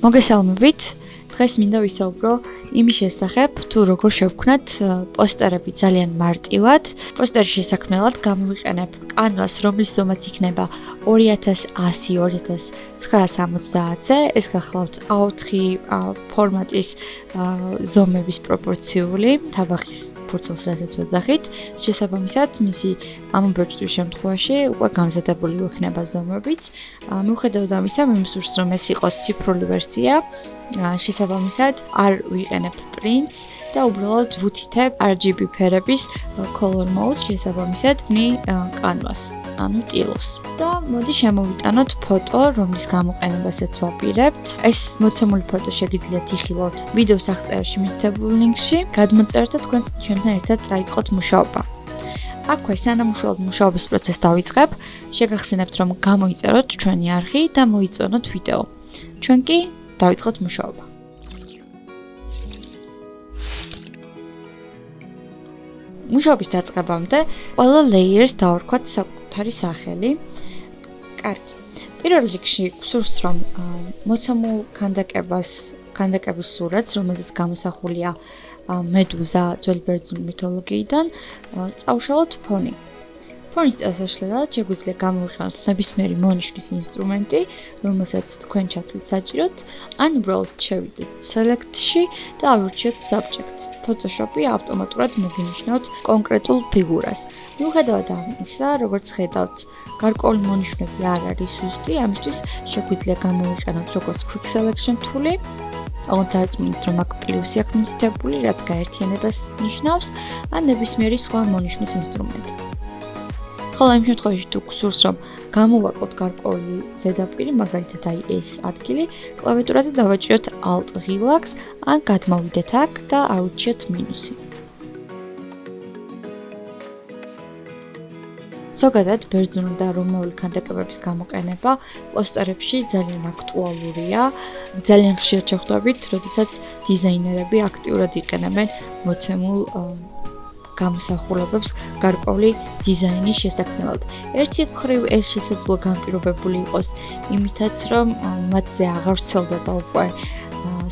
მოგესალმებით. დღეს მინდა ვისაუბრო იმის შესახებ, თუ როგორ შევქმნათ პოსტერები ძალიან მარტივად. პოსტერის შესაქმნელად გამოვიყენებ კანვას, რომლის ზომაც იქნება 2100-2970-ზე. ეს გახლავთ A4 ფორმატის ზომების პროპორციული, თაბახის ფურცელს რასაც ვეძახით. შესაბამისად, მისი ამობეჭდვის შემთხვევაში უკვე გამზადებული იქნება ზომებიც. მიუხედავად ამისა, მიმსურს რომ ეს იყოს ციფრული ვერსია, შესაბამისად არ ვიყენებ პრინტს და უბრალოდ ვუთითებ RGB ფერების color mode შესაბამისად კანვას, ანუ ტილოს. და მოდი შემოვიტანოთ ფოტო, რომლის გამოყენებასაც ვაპირებთ. ეს მოცემული ფოტო შეგიძლიათ იხილოთ ვიდეოს აღწერაში მითითებულ ლინკში. გადმოწერთ და თქვენ ჩემთან ერთად დაიწყოთ მუშაობა. აქვე სანამ უშუალოდ მუშაობის პროცესს დავიწყებ, შეგახსენებთ რომ გამოიწეროთ ჩვენი არხი და მოიწონოთ ვიდეო. ჩვენ კი დავიწყოთ მუშაობა. მუშაობის დაწყებამდე ყველა layers დავარქვათ საკუთარი სახელი. კარგი. პირველ რიგში გსურს რომ მოცემულ ქანდაკების სურათს, რომელზეც გამოსახულია მედუზა ძველი ბერძნული მითოლოგიიდან, წავშალოთ ფონი. ფონის დასაშლელად შეგვიძლია გამოვიყენოთ ნებისმიერი მონიშნის ინსტრუმენტი, რომელსაც თქვენ ჩათვლით საჭიროთ, ან უბრალოდ შევიდეთ select-ში და ავირჩიოთ subject. Photoshop-ი ავტომატურად მოგინიშნოთ კონკრეტულ ფიგურას. მიუხედავად ამისა, როგორც ხედავთ, გარკვეული მონიშნები არ არის ზუსტი, ამისთვის შეგვიძლია გამოვიყენოთ როგორც quick selection tool-ი. აღარწმუნდით რომ აქ პლუსი აქვს მითითებული, რაც გაერთიანებას ნიშნავს, ან ნებისმიერი სხვა მონიშნის ინსტრუმენტი. ხოლო იმ შემთხვევაში თუ გსურს რომ გამოვაკლოთ გარკვეული ზედაპირი, მაგალითად აი ეს ადგილი, კლავიატურაზე დავაჭიროთ Alt ღილაკს, ან გადმოვიდეთ აქ და ავირჩიოთ მინუსი. ზოგადად, ბერძნული და რომაული ქანდაკებების გამოყენება პოსტერებში ძალიან აქტუალურია. ძალიან ხშირად შეხვდებით, როდესაც დიზაინერები აქტიურად იყენებენ მოცემულ გამოსახულებებს გარკვეული დიზაინის შესაქმნელად. ერთი მხრივ ეს შესაძლოა განპირობებული იყოს იმითაც, რომ მათზე აღარ ვრცელდება უკვე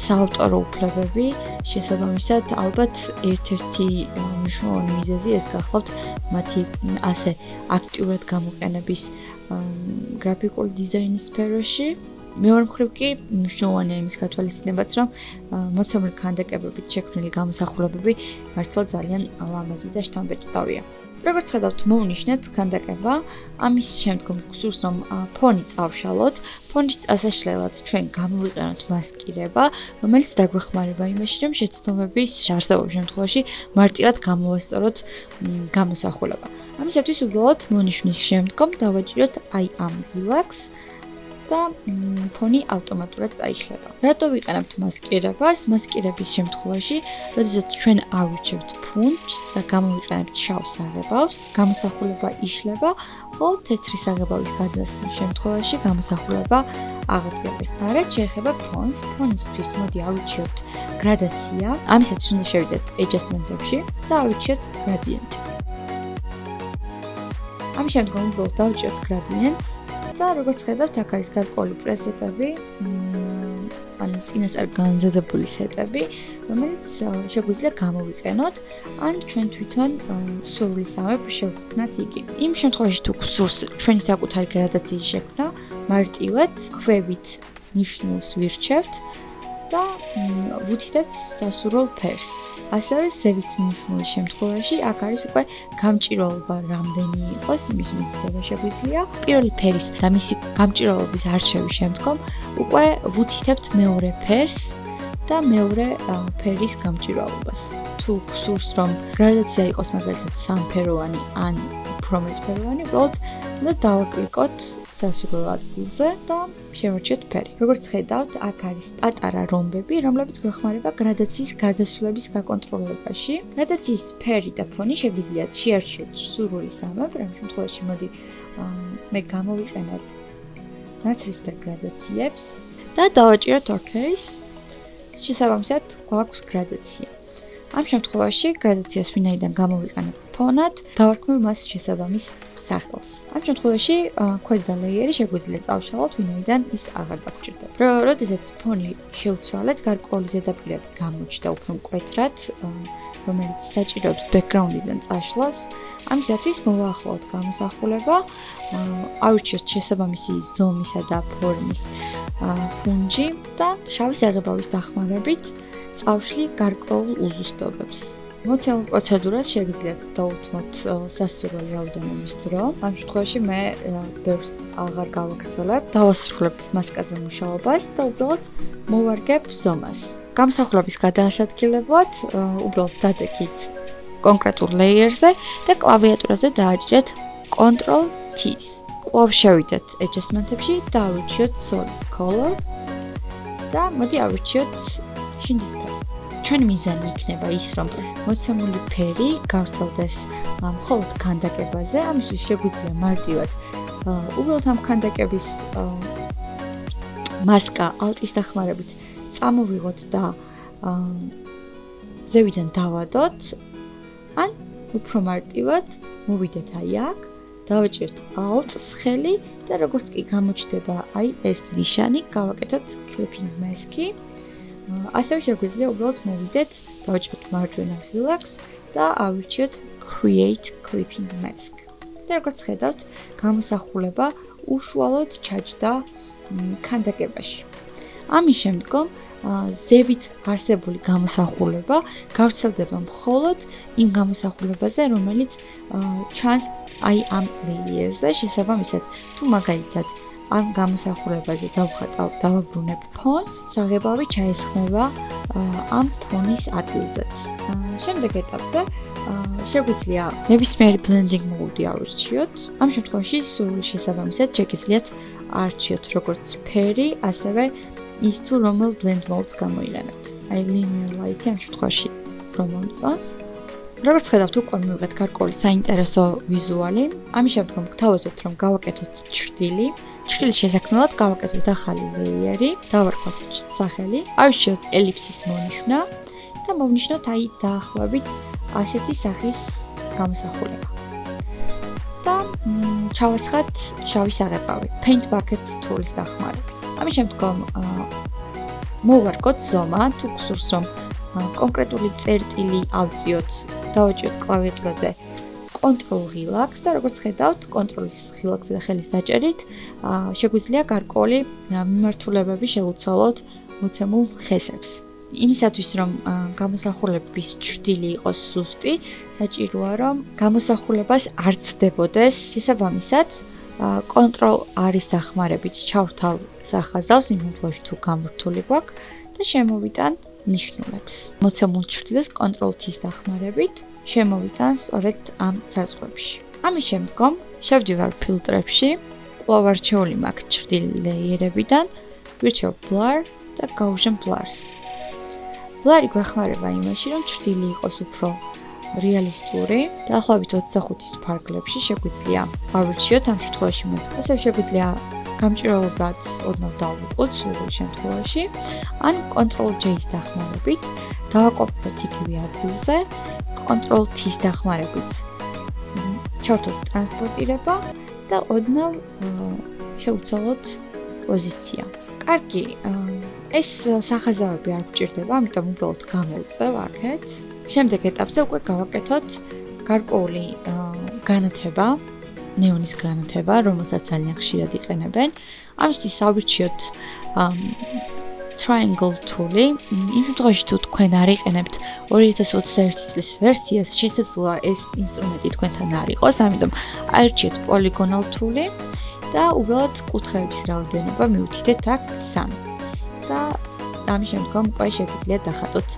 საავტორო უფლებები, შესაბამისად, ალბათ ერთ-ერთი მნიშვნელოვანი მიზეზი ეს გახლავთ მათი ასე აქტიურად გამოყენების გრაფიკული დიზაინის სფეროში. მეორე მხრივ კი მნიშვნელოვანია იმის გათვალისწინებაც, რომ მოცემული ქანდაკებებით შექმნილი გამოსახულებები მართლა ძალიან ლამაზი და შთამბეჭდავია. როგორც ხედავთ, მოვნიშნეთ ქანდაკება, ამის შემდგომ გსურს რომ ფონი წავშალოთ. ფონის წასაშლელად ჩვენ გამოვიყენოთ მასკირება, რომელიც დაგვეხმარება იმაში, რომ შეცდომების არსებობის შემთხვევაში მარტივად გამოვასწოროთ გამოსახულება. ამისათვის უბრალოდ მონიშნის შემდგომ დავაჭიროთ აი ამ ღილაკს და ფონი ავტომატურად წაიშლება. რატო ვიყენებთ მასკირებას? მასკირების შემთხვევაში, როდესაც ჩვენ ავირჩევთ ფუნტს და გამოვიყენებთ შავ საღებავს, გამოსახულება იშლება, ხოლო თეთრი საღებავის გადასვლის შემთხვევაში გამოსახულება აღდგება. რაც შეეხება ფონს, ფონისთვის მოდი ავირჩიოთ გრადაცია. ამისათვის უნდა შევიდეთ adjustment-ებში და ავირჩიოთ gradient. ამის შემდგომ უბრალოდ დავჭიროთ gradients და როგორც ხედავთ, აქ არის გარკვეული პრესეტები, ანუ წინასწარ განზადებული სეტები, რომელიც შეგვიძლია გამოვიყენოთ, ან ჩვენ თვითონ სურვილისამებრ შევქმნათ იგი. იმ შემთხვევაში თუ გსურს ჩვენი საკუთარი გრადაციის შექმნა, მარტივად ქვევით ნიშნულს ვირჩევთ და ვუთითებთ სასურველ ფერს. ასევე ზევით ნიშნულის შემთხვევაში აქ არის უკვე გამჭვირვალობა რამდენი იყოს, იმის მითითება შეგვიძლია. პირველი ფერის და მისი გამჭვირვალობის არჩევის შემდგომ უკვე ვუთითებთ მეორე ფერს და მეორე ფერის გამჭვირვალობას. თუ გსურს რომ გრადაცია იყოს მაგალითად სამფეროვანი ან უფრო მეტფეროვანი, უბრალოდ უნდა დავაკლიკოთ სასურველ ადგილზე და შევარჩიოთ ფერი. როგორც ხედავთ, აქ არის პატარა რომბები, რომლებიც გვეხმარება გრადაციის გადასვლების გაკონტროლებაში. გრადაციის ფერი და ფონი შეგიძლიათ შეარჩიოთ სურვილისამებრ, ამ შემთხვევაში მოდი მე გამოვიყენებ ნაცრისფერ გრადაციებს და დავაჭიროთ OK-ს. შესაბამისად, გვაქვს გრადაცია. ამ შემთხვევაში გრადაციას ვინაიდან გამოვიყენებ ფონად, დავარქმევ მას შესაბამის სახელს. ამ შემთხვევაში ქვედა ლეიერი შეგვიძლია წავშალოთ, ვინაიდან ის აღარ დაგჭირდება. როდესაც ფონი შევცვალეთ, გარკვეული ზედაპირები გამოჩნდა უფრო მკვეთრად, რომელიც საჭიროებს ბექგრაუნდიდან წაშლას. ამისათვის მოვაახლოვოთ გამოსახულება, ავირჩიოთ შესაბამისი ზომისა და ფორმის ფუნჯი და შავი საღებავის დახმარებით წავშლი გარკვეულ უზუსტობებს. მოცემულ პროცედურას შეგიძლიათ დაუთმოთ სასურველი რაოდენობის დრო. ამ შემთხვევაში მე ბევრს აღარ გავაგრძელებ. დავასრულებ მასკაზე მუშაობას და უბრალოდ მოვარგებ ზომას. გამოსახულების გადაასადგილებლად უბრალოდ დადექით კონკრეტულ ლეიერზე და კლავიატურაზე დააჭირეთ Ctrl+T-ს. კვლავ შევიდეთ adjustment-ებში და ავირჩიოთ solid color და მოდი ავირჩიოთ შინდის ფერი. ჩვენი მიზანი იქნება ის, რომ მოცემული ფერი გავრცელდეს მხოლოდ ქანდაკებაზე. ამისთვის შეგვიძლია მარტივად უბრალოდ ამ ქანდაკების მასკა ალტის დახმარებით წამოვიღოთ და ზევიდან დავადოთ, ან უფრო მარტივად მოვიდეთ აი აქ, დავაჭიროთ ალტს ხელი და როგორც კი გამოჩნდება აი ეს ნიშანი, გავაკეთოთ clipping mask-ი. ასევე შეგვიძლია უბრალოდ მოვიდეთ, დავაჭიროთ მარჯვენა ხილაკს და ავირჩიოთ create clipping mask. და როგორც ხედავთ, გამოსახულება უშუალოდ ჩაჯდა ქანდაკებაში. ამის შემდგომ ზევით არსებული გამოსახულება გავრცელდება მხოლოდ იმ გამოსახულებაზე, რომელიც ჩანს აი ამ ლეიერზე. შესაბამისად, თუ მაგალითად ამ გამოსახულებაზე დავაბრუნებ ფონს, საღებავი ჩაესხმება ამ ფონის ადგილზეც. შემდეგ ეტაპზე შეგვიძლია ნებისმიერი blending mode ავირჩიოთ. ამ შემთხვევაში სურვილის შესაბამისად შეგიძლიათ არჩიოთ როგორც ფერი, ასევე ის თუ რომელ blend modes გამოიყენებთ. აი linear light ამ შემთხვევაში რომ მომწონს. როგორც ხედავთ, უკვე მივიღეთ გარკვეული საინტერესო ვიზუალი. ამის შემდგომ გთავაზობთ, რომ გავაკეთოთ ჩრდილი. ჩრდილის შესაქმნელად გავაკეთოთ ახალი ლეიერი, დავარქვათ სახელი, ავირჩიოთ ელიფსის მონიშნა და მოვნიშნოთ აი დაახლოებით ასეთი სახის გამოსახულება. და ჩავასხათ შავი საღებავი, paint bucket ტულის დახმარებით. ამის შემდგომ მოვარგოთ ზომა, თუ გსურს რომ კონკრეტული წერტილი ავწიოთ, დავაჭიროთ კლავიატურაზე Ctrl ღილაკს და როგორც ხედავთ, Ctrl-ის ღილაკზე და ხელის დაჭერით შეგვიძლია გარკვეული მიმართულებები შევუცვალოთ მოცემულ ხესებს. იმისათვის, რომ გამოსახულების ჩრდილი იყოს ზუსტი, საჭიროა, რომ გამოსახულებას არ ცდებოდეს. შესაბამისად, Ctrl-R-ის დახმარებით ჩავრთავ სახაზავს, იმ შემთხვევაში თუ გამორთული გვაქვს და შემოვიტან ნიშნულებს. მოცემულ ჩრდილს Ctrl+T-ის დახმარებით შემოვიტან სწორედ ამ საზღვრებში. ამის შემდგომ შევდივარ ფილტრებში, კვლავ არჩეული მაქვს ჩრდილ ლეიერებიდან, ვირჩევ blur და გავუჟემ blurs. blur-ი გვეხმარება იმაში, რომ ჩრდილი იყოს უფრო რეალისტური. დაახლოებით 25-ის ფარგლებში შეგვიძლია ავირჩიოთ ამ შემთხვევაში მე. ასევე შეგვიძლია გამჭირვალობად ოდნავ დავუყოთ სრულ შემთხვევაში, ან Ctrl+J-ის დახმარებით დავაკოპიოთ იგივე ადგილზე, Ctrl+T-ის დახმარებით ჩავთვალოთ ტრანსპორტირება და ოდნავ შევცვალოთ პოზიცია. კარგი, ეს სახაზავები არ გვჭირდება, ამიტომ უბრალოდ გამოვწევ აქეთ. შემდეგ ეტაპზე უკვე გავაკეთოთ გარკვეული განათება, ნეონის განათება, რომელსაც ძალიან ხშირად იყენებენ. ამისთვის ავირჩიოთ triangle tool-ი. იმ შემთხვევაში თუ თქვენ არ იყენებთ 2021 წლის ვერსიას, შესაძლოა ეს ინსტრუმენტი თქვენთან არ იყოს, ამიტომ აირჩიეთ polygonal tool-ი და უბრალოდ კუთხეების რაოდენობა მივუთითეთ აქ 3. და ამის შემდგომ უკვე შეგიძლიათ დახატოთ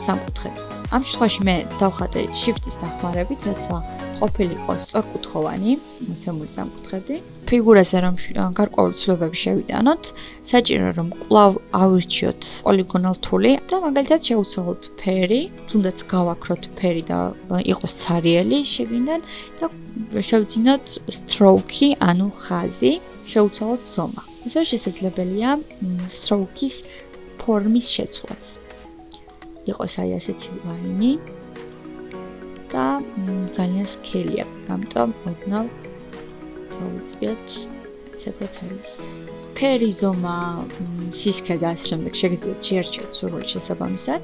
სამკუთხედი. ამ შემთხვევაში მე დავხატე shift-ის დახმარებით, რაცა ყოფილიყო სწორკუთხოვანი მოცემული სამკუთხედი. ფიგურაზე რომ გარკვეული ცვლილებები შევიტანოთ, საჭირო რომ კვლავ ავირჩიოთ polygonal tool-ი და მაგალითად შევუცვალოთ ფერი, თუნდაც გავაქროთ ფერი და იყოს ცარიელი შეგვინდან და შევძინოთ stroke-ი, ანუ ხაზი, შევუცვალოთ ზომა. ასევე შესაძლებელია stroke-ის ფორმის შეცვლაც. იყოს აი ასეთი ლაინი და ძალიან სქელია. ამიტომ ოდნავ დავუწყიოთ სადღაც არის. ფერი, ზომა, სისქე და ასე შემდეგ შეგიძლიათ შეარჩიოთ სურვილის შესაბამისად.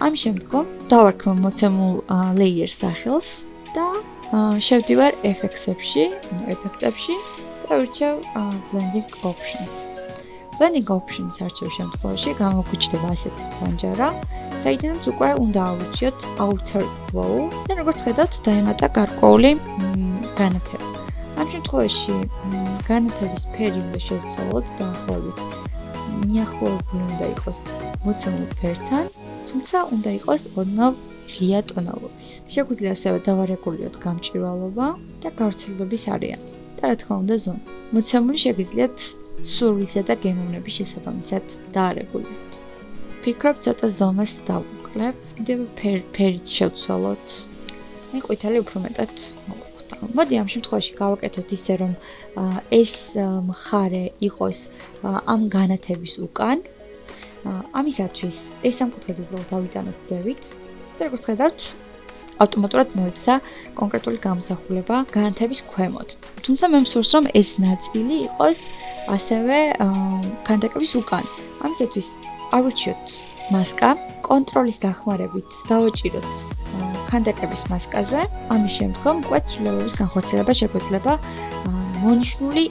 ამის შემდგომ დავარქმევ მოცემულ ლეიერს სახელს და შევდივარ ეფექტებში და ვირჩევ blending options. Blending options არჩევის შემთხვევაში გამოგვიჩნდება ასეთი ფანჯარა, საიდანაც უკვე უნდა ავირჩიოთ outer glow და როგორც ხედავთ დაემატა გარკვეული განათება. ამ შემთხვევაში განათების ფერი უნდა შევცვალოთ დაახლოებით მიახლოებული უნდა იყოს მოცემულ ფერთან, თუმცა უნდა იყოს ოდნავ ღია ტონალობის. შეგვიძლია ასევე დავარეგულიროთ გამჭვირვალობა და გავრცელების არეალი და რა თქმა უნდა ზომა. მოცემული შეგიძლიათ სურვილისა და გემოვნების შესაბამისად დაარეგულიროთ. ფიქრობ ცოტა ზომას დავუკლებ, კიდევ ფერიც შევცვალოთ. მე ყვითელი უფრო მეტად მოვხვდა. მოდი ამ შემთხვევაში გავაკეთოთ ისე რომ ეს მხარე იყოს ამ განათების უკან. ამისათვის ეს სამკუთხედი უბრალოდ დავიტანოთ ზევით და როგორც ხედავთ ავტომატურად მოექცა კონკრეტული გამოსახულება განათების ქვემოთ. თუმცა მე მსურს რომ ეს ნაწილი იყოს ასევე ქანდაკების უკან. ამისათვის ავირჩიოთ მასკა, კონტროლის დახმარებით დავაჭიროთ ქანდაკების მასკაზე. ამის შემდგომ უკვე ცვლილებების განხორციელება შეგვეძლება მონიშნული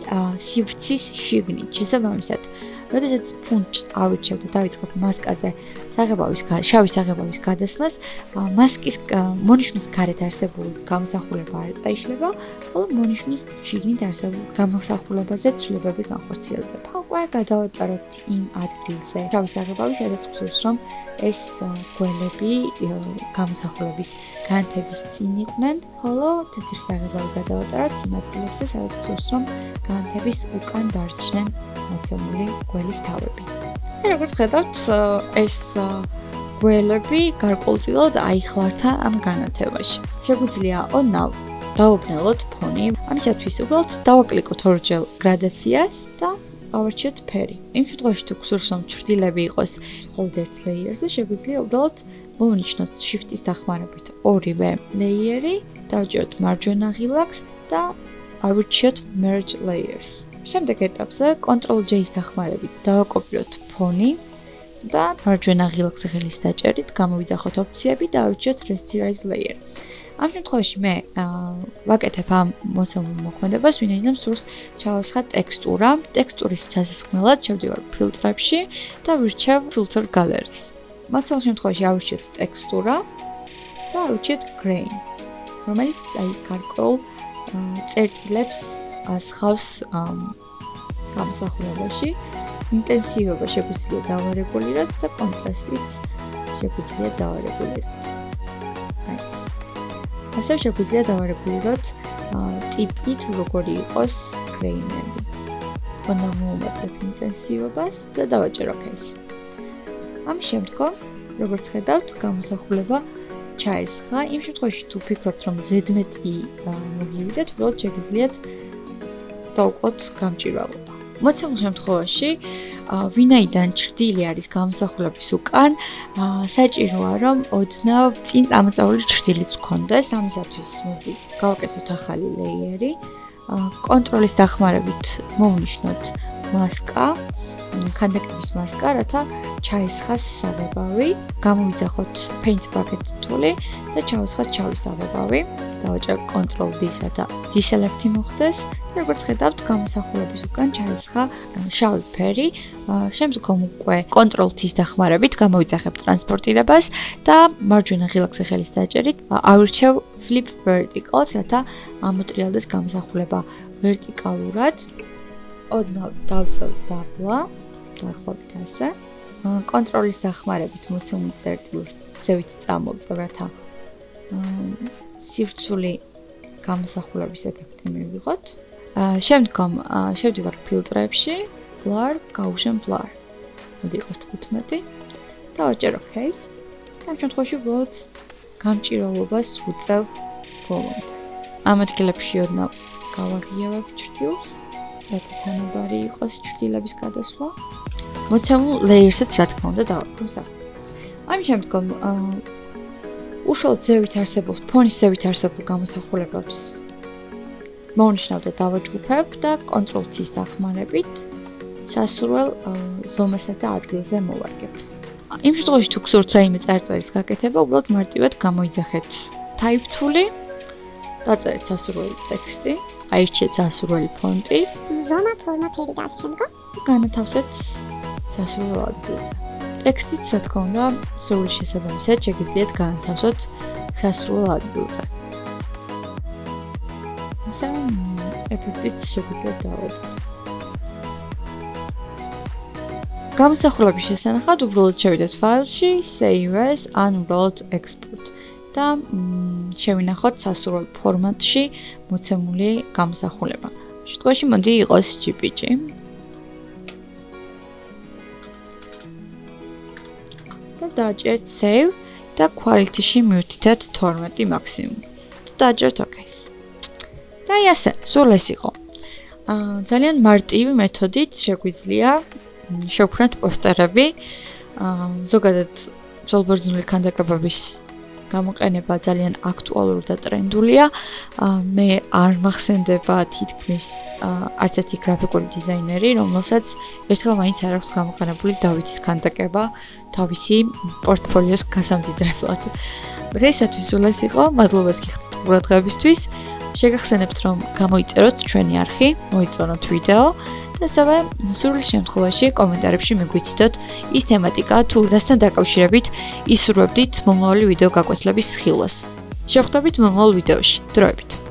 სივრცის შიგნით. შესაბამისად, როდესაც ფუნტს ავირჩევ და დავიწყებ მასკაზე შავი საღებავის გადასმას, მასკის მონიშნის გარეთ არსებული გამოსახულება არ წაიშლება, ხოლო მონიშნის შიგნით არსებულ გამოსახულებაზე ცვლილებები განხორციელდება. უკვე გადავატაროთ იმ ადგილზე შავი საღებავი, სადაც გვსურს რომ ეს გველები გამოსახულების განათების წინ იყვნენ, ხოლო თეთრი საღებავი გადავატაროთ იმ ადგილებზე, სადაც გვსურს რომ განათების უკან დარჩნენ მოცემული გველის თავები. და როგორც ხედავთ, ეს გველები გარკვეულწილად აიხლართა ამ განათებაში. შეგვიძლია ოდნავ დავაბნელოთ ფონი. ამისათვის უბრალოდ დავაკლიკოთ ორჯერ გრადაციას და ავარჩიოთ ფერი. იმ შემთხვევაში თუ გსურს რომ ჩრდილები იყოს მხოლოდ ერთ ლეიერზე, შეგვიძლია უბრალოდ მოვნიშნოთ shift-ის დახმარებით ორივე ლეიერი, დავჭეროთ მარჯვენა ღილაკს და ავირჩიოთ merge layers. შემდეგ ეტაპზე Ctrl+J-ის დახმარებით დავაკოპიროთ ფონი და მარჯვენა ღილაკზე ხელის დაჭერით გამოვიძახოთ ოფციები და ავირჩიოთ rasterize layer. ამ შემთხვევაში მე ვაკეთებ ამ მოსამულ მოქმედებას, ვინაიდან მსურს ჩავასხა ტექსტურა. ტექსტურის ჩასხმელად შევდივარ ფილტრებში და ვირჩევ filter galleries. მოცემულ შემთხვევაში ავირჩიოთ ტექსტურა და ავირჩიოთ grain, რომელიც გარკვეულ წერტილებს ასხავს გამოსახულებაში. ინტენსივობა შეგვიძლია დავარეგულიროთ და კონტრასტიც შეგვიძლია დავარეგულიროთ. ასევე შეგვიძლია დავარეგულიროთ ტიპი თუ როგორი იყოს გრეინები. უნდა მოვუმატებ ინტენსივობას და დავაჭერ OK-ს. ამის შემდგომ, როგორც ხედავთ, გამოსახულება ჩაესხა. იმ შემთხვევაში თუ ფიქრობთ, რომ ზედმეტი მოგივიდეთ, უბრალოდ შეგიძლიათ დავუყოთ გამჭვირვალობა. მოცემულ შემთხვევაში, ვინაიდან ჩრდილი არის გამოსახულების უკან, საჭიროა რომ ოდნავ წინ წამოწეული ჩრდილიც გქონდეს. ამისათვის მოდი გავაკეთოთ ახალი ლეიერი. კონტროლის დახმარებით მოვნიშნოთ მასკა, ქანდაკების მასკა, რათა ჩაესხას საღებავი. გამოვიძახოთ paint bucket თული და ჩავესხათ შავი საღებავი. დავაჭერთ Ctrl+D-სა და deselect მოხდეს. როგორც ხედავთ, გამოსახულების უკან ჩაესხა შავი ფერი. შემდგომ უკვე Ctrl+T-ის დახმარებით გამოვიძახებ ტრანსპორტირებას და მარჯვენა ღილაკზე ხელის დაჭერით ავირჩევ flip verticals, რათა ამოტრიალდეს გამოსახულება ვერტიკალურად. ოდნავ დავწევ დაბლა, დაახლოებით ასე. Ctrl-ის დახმარებით მოცემულ წერტილს ზევით წამოვწევ, რათა სივრცული გამოსახულების ეფექტი მივიღოთ. შემდგომ შევდივარ ფილტრებში, blur, Gaussian blur. მოდი იყოს 15 და ვაჭერ OK-ს. ამ შემთხვევაში უბრალოდ გამჭვირვალობას ვუწევ ბოლომდე. ამ ადგილებში ოდნავ გავაღიავებ ჩრდილს, რათა თანაბარი იყოს ჩრდილების გადასვლა. მოცემულ ლეიერსაც რა თქმა უნდა დავარქვევ სახეს. ამის შემდგომ უშუალოდ ზევით არსებულ, ფონის ზევით არსებულ გამოსახულებებს მოუნიშნავ და დავაჯგუფებ და კონტროლ-C-ის დახმარებით სასურველ ზომასა და ადგილზე მოვარგებ. იმ შემთხვევაში თუ გსურთ რაიმე წარწერის გაკეთება, უბრალოდ მარტივად გამოიძახეთ type tool-ი, დაწერეთ სასურველი ტექსტი, აირჩიეთ სასურველი ფონტი, ზომა, ფორმა, ფერი და ასე შემდგომ. განათავსეთ სასურველ ადგილზე. ტექსტიც, რა თქმა უნდა, სურვილის შესაბამისად შეგიძლიათ განათავსოთ სასურველ ადგილზე. ასე ეფექტიც შეგვიძლიათ დავადოთ. გამოსახულების შესანახად უბრალოდ შევიდეთ ფაილში, save as, ან უბრალოდ export და შევინახოთ სასურველ ფორმატში მოცემული გამოსახულება. შემთხვევაში მოდი იყოს JPG. და დააჭერეთ save და quality-ში მივთითეთ 12 მაქსიმუმ. და დააჭერეთ OK-ს. და ასე, სულ ეს იყო. ძალიან მარტივი მეთოდით შეგვიძლია შევქმნათ პოსტერები. ზოგადად ძველბერძნული ქანდაკებების გამოყენება ძალიან აქტუალური და ტრენდულია. მე არ მახსენდება თითქმის არც ერთი გრაფიკული დიზაინერი, რომელსაც ერთხელ მაინც არ აქვს გამოყენებული დავითის ქანდაკება თავისი პორტფოლიოს გასამდიდრებლად. დღეისათვის სულ ეს იყო. მადლობას გიხდით ყურადღებისთვის. შეგახსენებთ, რომ გამოიწეროთ ჩვენი არხი, მოიწონოთ ვიდეო და ასევე სურვილის შემთხვევაში კომენტარებში მიგვითითოთ ის თემატიკა, თუ რასთან დაკავშირებით ისურვებდით მომავალი ვიდეო გაკვეთილების ხილვას. შევხვდებით მომავალ ვიდეოში. დროებით.